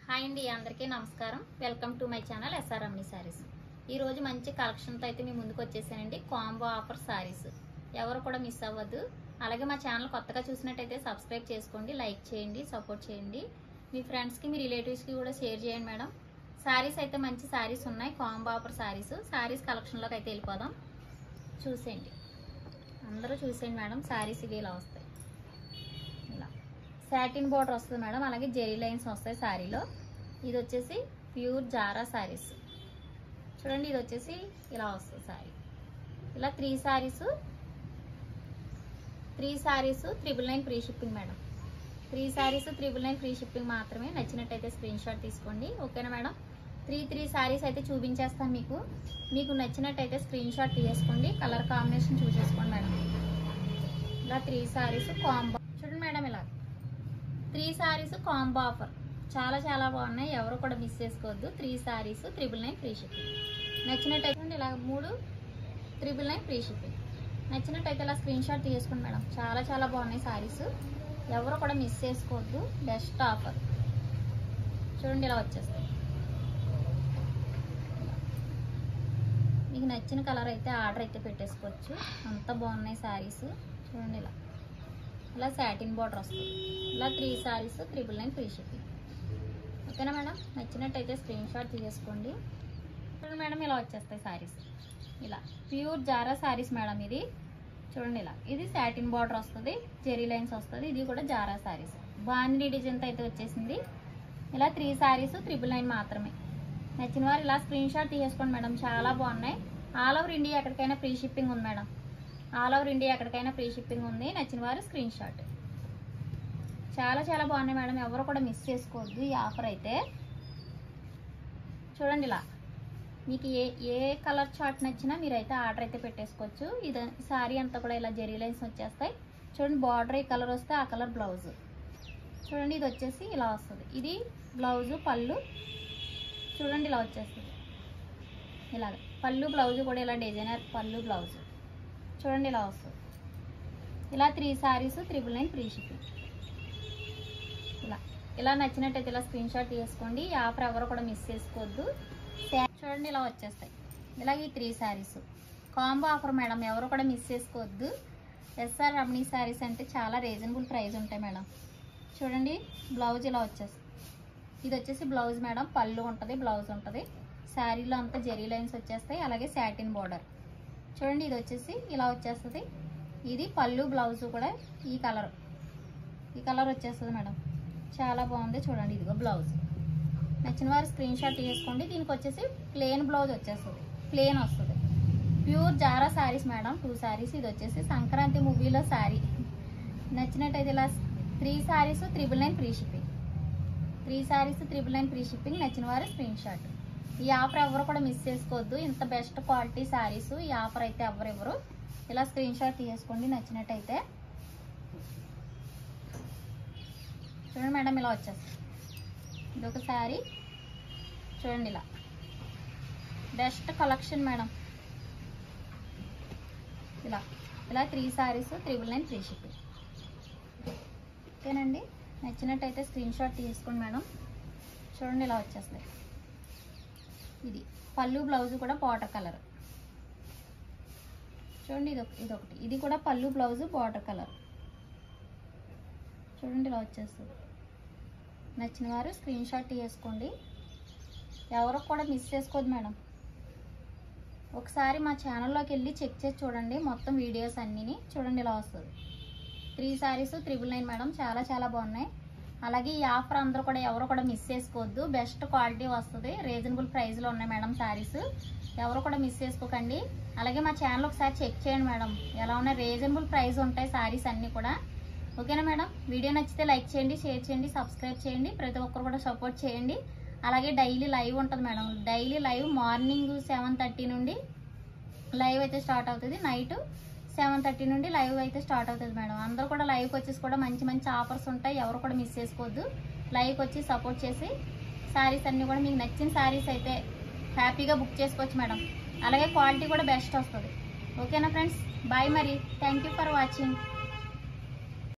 Hi అండి, అందరికీ నమస్కారం. Welcome to my channel SR Ramani Sarees. ఈ రోజు మంచి కలెక్షన్తో అయితే మీ ముందుకు వచ్చేసానండి. కాంబో ఆఫర్ సారీస్ ఎవరు కూడా మిస్ అవ్వద్దు. అలాగే మా ఛానల్ కొత్తగా చూసినట్టయితే సబ్స్క్రైబ్ చేసుకోండి, లైక్ చేయండి, సపోర్ట్ చేయండి. మీ ఫ్రెండ్స్కి మీ రిలేటివ్స్కి కూడా షేర్ చేయండి మేడం. సారీస్ అయితే మంచి సారీస్ ఉన్నాయి, కాంబో ఆఫర్ సారీస్. సారీస్ కలెక్షన్లోకి అయితే వెళ్ళిపోదాం. చూసేయండి, అందరూ చూసేయండి మేడం. సారీస్ ఇవి ఇలా వస్తాయి. ఇలా సాటిన్ బోర్డర్ వస్తుంది మేడం, అలాగే జెరీ లైన్స్ వస్తాయి సారీలో. ఇది వచ్చేసి ప్యూర్ జారా సారీస్. చూడండి, ఇది వచ్చేసి ఇలా వస్తుంది సారీ. ఇలా three saris 999 free shipping madam. 3 saris 999 free shipping మాత్రమే. నచ్చినట్టయితే స్క్రీన్ షాట్ తీసుకోండి, ఓకేనా మేడం. 3 సారీస్ అయితే చూపించేస్తాను మీకు నచ్చినట్టయితే స్క్రీన్ షాట్ తీసుకోండి, కలర్ కాంబినేషన్ చూసేసుకోండి మేడం. ఇలా 3 సారీస్ కాంబో. చూడండి మేడం, ఇలా 3 సారీస్ కాంబో ఆఫర్ చాలా చాలా బాగున్నాయి, ఎవరు కూడా మిస్ చేసుకోవద్దు. 3 సారీస్ 999 ఫ్రీ షిప్పింగ్. నచ్చినట్టయితే ఇలా 3 999 ఫ్రీ షిప్పింగ్. నచ్చినట్టయితే ఇలా స్క్రీన్ షాట్ తీసుకోండి మేడం. చాలా చాలా బాగున్నాయి సారీస్, ఎవరు కూడా మిస్ చేసుకోవద్దు. Best offer. చూడండి, ఇలా వచ్చేస్తాయి. మీకు నచ్చిన కలర్ అయితే ఆర్డర్ అయితే పెట్టేసుకోవచ్చు, అంత బాగున్నాయి సారీస్. చూడండి, ఇలా సాటిన్ బార్డర్ వస్తుంది. ఇలా 3 సారీస్ 999 ఫ్రీ షిప్పింగ్, ఓకేనా మేడం. నచ్చినట్టయితే స్క్రీన్ షాట్ తీసేసుకోండి. చూడండి మేడం, ఇలా వచ్చేస్తాయి సారీస్. ఇలా ప్యూర్ జారా సారీస్ మేడం. ఇది చూడండి, ఇది సాటిన్ బార్డర్ వస్తుంది, జెరీ లైన్స్ వస్తుంది. ఇది కూడా జారా సారీస్, బాందిని డిజైన్తో అయితే వచ్చేసింది. ఇలా 3 సారీస్ 999 మాత్రమే. నచ్చిన వారు ఇలా స్క్రీన్ షాట్ తీసేసుకోండి మేడం. చాలా బాగున్నాయి. ఆల్ ఓవర్ ఇండియా ఎక్కడికైనా ఫ్రీ షిప్పింగ్ ఉంది మేడం. ఆల్ ఓవర్ ఇండియా ఎక్కడికైనా ఫ్రీ షిప్పింగ్ ఉంది. నచ్చిన వారు స్క్రీన్ షాట్. చాలా చాలా బాగున్నాయి మేడం, ఎవరు కూడా మిస్ చేసుకోవద్దు ఈ ఆఫర్ అయితే. చూడండి, ఇలా మీకు ఏ కలర్ చార్ట్ నచ్చినా మీరైతే ఆర్డర్ అయితే పెట్టేసుకోవచ్చు. ఇది సారీ అంతా కూడా ఇలా జెరీ లైన్స్ వచ్చేస్తాయి. చూడండి, బార్డర్ ఈ కలర్ వస్తే ఆ కలర్ బ్లౌజ్. చూడండి, ఇది వచ్చేసి ఇలా వస్తుంది. ఇది బ్లౌజ్, పళ్ళు. చూడండి, ఇలా వచ్చేస్తుంది. ఇలాగ పళ్ళు బ్లౌజ్ కూడా ఇలా డిజైనర్ పళ్ళు బ్లౌజ్. చూడండి, ఇలా వస్తుంది. ఇలా 3 సారీస్ 999 ఫ్రీ షిప్పింగ్. ఇలా నచ్చినట్టయితే ఇలా స్క్రీన్ షాట్ తీసుకోండి. ఈ ఆఫర్ ఎవరు కూడా మిస్ చేసుకోవద్దు. చూడండి, ఇలా వచ్చేస్తాయి. ఇలాగ ఈ 3 సారీస్ కాంబో ఆఫర్ మేడం, ఎవరు కూడా మిస్ చేసుకోవద్దు. ఎస్ఆర్ రమణి సారీస్ అంటే చాలా రీజనబుల్ ప్రైస్ ఉంటాయి మేడం. చూడండి, బ్లౌజ్ ఇలా వచ్చేస్తుంది. ఇది వచ్చేసి బ్లౌజ్ మేడం, పళ్ళు ఉంటుంది, బ్లౌజ్ ఉంటుంది. శారీలో అంతా జెరీ లైన్స్ వచ్చేస్తాయి, అలాగే సాటిన్ బోర్డర్. చూడండి, ఇది వచ్చేసి ఇలా వచ్చేస్తుంది. ఇది పళ్ళు, బ్లౌజ్ కూడా ఈ కలర్ వచ్చేస్తుంది మేడం. చాలా బాగుంది. చూడండి, ఇదిగో బ్లౌజ్. నచ్చిన వారు స్క్రీన్ షాట్ తీసుకోండి. దీనికి వచ్చేసి ప్లెయిన్ బ్లౌజ్ వచ్చేస్తుంది, ప్లెయిన్ వస్తుంది. Pure Zara saris madam. 2 saris. ఇది వచ్చేసి సంక్రాంతి మూవీలో శారీ. నచ్చినట్టయితే ఇలా 3 saris 999 free shipping. 3 saris 999 free shipping. నచ్చిన వారు స్క్రీన్ షాట్. ఈ ఆఫర్ ఎవరు కూడా మిస్ చేసుకోవద్దు. ఇంత బెస్ట్ క్వాలిటీ శారీస్ ఈ ఆఫర్ అయితే ఎవరెవరు ఇలా స్క్రీన్ షాట్ తీసుకోండి నచ్చినట్టయితే. చూడండి మేడం, ఇలా వచ్చేస్తుంది. ఇదొక శారీ. చూడండి, బెస్ట్ కలెక్షన్ మేడం. ఇలా 3 సారీస్ 999 ఫ్రీ షిప్పింగ్, ఓకేనండి. నచ్చినట్టయితే స్క్రీన్ షాట్ తీసుకోండి మేడం. చూడండి, ఇలా వచ్చేస్తాయి. ఇది పళ్ళు, బ్లౌజ్ కూడా బార్డర్ కలర్. చూడండి, ఇదొకటి. ఇది కూడా పళ్ళు, బ్లౌజ్, బార్డర్ కలర్. చూడండి, ఇలా వచ్చేస్తుంది. నచ్చిన వారు స్క్రీన్ షాట్ తీసుకోండి, ఎవరు కూడా మిస్ చేసుకోవద్దు మేడం. ఒకసారి మా ఛానల్లోకి వెళ్ళి చెక్ చేసి చూడండి మొత్తం వీడియోస్ అన్నీ. చూడండి, ఇలా వస్తుంది. 3 సారీస్ 999 మేడం. చాలా చాలా బాగున్నాయి. అలాగే ఈ ఆఫర్ అందరూ కూడా ఎవరు కూడా మిస్ చేసుకోవద్దు. బెస్ట్ క్వాలిటీ వస్తుంది, రీజనబుల్ ప్రైస్లో ఉన్నాయి మేడం సారీస్. ఎవరు కూడా మిస్ చేసుకోకండి. అలాగే మా ఛానల్ ఒకసారి చెక్ చేయండి మేడం, ఎలా ఉన్నాయి. రీజనబుల్ ప్రైస్ ఉంటాయి సారీస్ అన్నీ కూడా, ఓకేనా మేడం. వీడియో నచ్చితే లైక్ చేయండి, షేర్ చేయండి, సబ్స్క్రైబ్ చేయండి. ప్రతి ఒక్కరు కూడా సపోర్ట్ చేయండి. అలాగే డైలీ లైవ్ ఉంటుంది మేడం. డైలీ లైవ్ మార్నింగ్ 7:30 నుండి లైవ్ అయితే స్టార్ట్ అవుతుంది. నైట్ 7:30 నుండి లైవ్ అయితే స్టార్ట్ అవుతుంది మేడం. అందరూ కూడా లైవ్కి వచ్చేసి కూడా మంచి మంచి ఆఫర్స్ ఉంటాయి, ఎవరు కూడా మిస్ చేసుకోవద్దు. లైవ్కి వచ్చి సపోర్ట్ చేసి శారీస్ అన్నీ కూడా మీకు నచ్చిన శారీస్ అయితే హ్యాపీగా బుక్ చేసుకోవచ్చు మేడం. అలాగే క్వాలిటీ కూడా బెస్ట్ వస్తుంది, ఓకేనా ఫ్రెండ్స్. బాయ్ మరి. Thank you for watching.